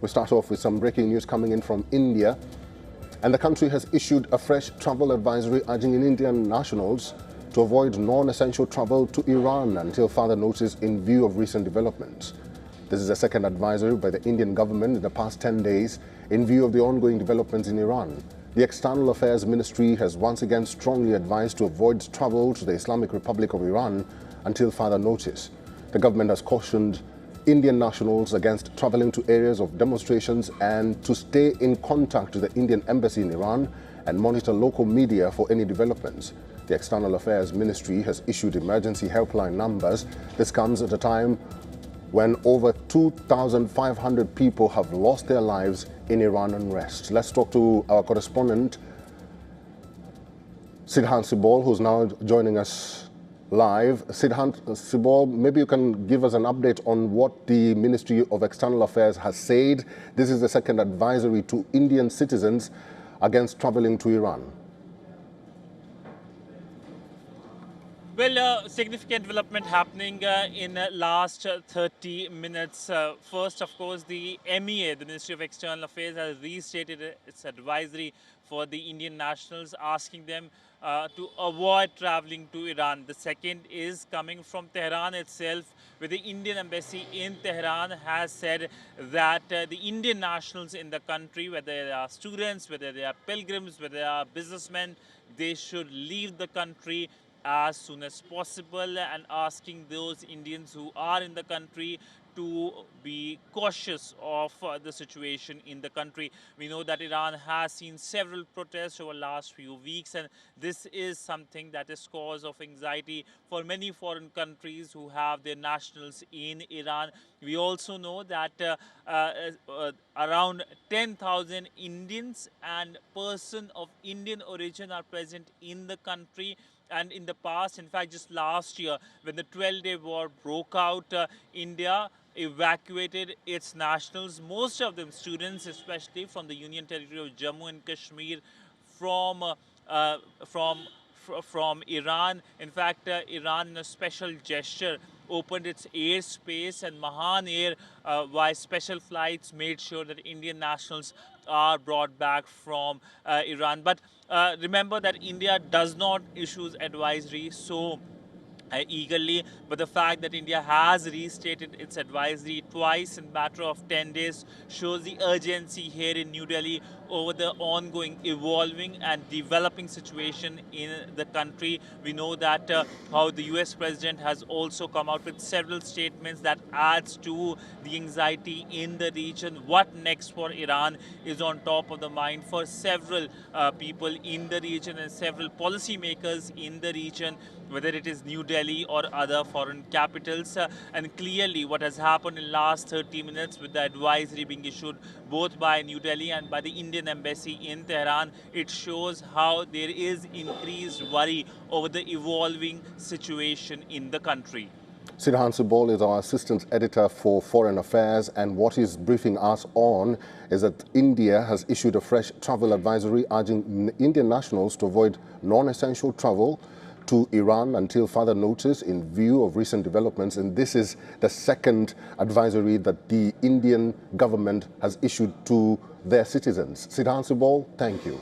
We start off with some breaking news coming in from India. And the country has issued a fresh travel advisory urging Indian nationals to avoid non-essential travel to Iran until further notice in view of recent developments. This is the second advisory by the Indian government in the past 10 days in view of the ongoing developments in Iran. The External Affairs Ministry has once again strongly advised to avoid travel to the Islamic Republic of Iran until further notice. The government has cautioned Indian nationals against traveling to areas of demonstrations and to stay in contact with the Indian embassy in Iran and monitor local media for any developments. The External Affairs Ministry has issued emergency helpline numbers. This comes at a time when over 2,500 people have lost their lives in Iran unrest. Let's talk to our correspondent, Sidhant Sibol, who's now joining us live. Sidhant Sibol, maybe you can give us an update on what the Ministry of External Affairs has said. This is the second advisory to Indian citizens against traveling to Iran. Well, significant development happening in last 30 minutes. First, of course, the MEA, the Ministry of External Affairs, has restated its advisory for the Indian nationals, asking them to avoid traveling to Iran. The second is coming from Tehran itself, where the Indian embassy in Tehran has said that the Indian nationals in the country, whether they are students, whether they are pilgrims, whether they are businessmen, they should leave the country as soon as possible, and asking those Indians who are in the country to be cautious of the situation in the country. We know that Iran has seen several protests over the last few weeks, and this is something that is cause of anxiety for many foreign countries who have their nationals in Iran. We also know that around 10,000 Indians and persons of Indian origin are present in the country. And in the past, in fact, just last year, when the 12-day war broke out, India evacuated its nationals, most of them students, especially from the Union Territory of Jammu and Kashmir, from from Iran. In fact, Iran, in a special gesture, opened its airspace, and Mahan Air, via special flights, made sure that Indian nationals are brought back from Iran. But remember that India does not issue advisory so eagerly, but the fact that India has restated its advisory twice in a matter of 10 days shows the urgency here in New Delhi over the ongoing, evolving and developing situation in the country. We know that how the US president has also come out with several statements that adds to the anxiety in the region. What next for Iran is on top of the mind for several people in the region and several policymakers in the region, whether it is New Delhi or other foreign capitals. And clearly what has happened in the last 30 minutes with the advisory being issued both by New Delhi and by the Indian embassy in Tehran, it shows how there is increased worry over the evolving situation in the country. Sidhant Sibol is our assistant editor for Foreign Affairs, and what he's briefing us on is that India has issued a fresh travel advisory urging Indian nationals to avoid non-essential travel to Iran until further notice in view of recent developments. And this is the second advisory that the Indian government has issued to their citizens. Sidhant Sibol, thank you.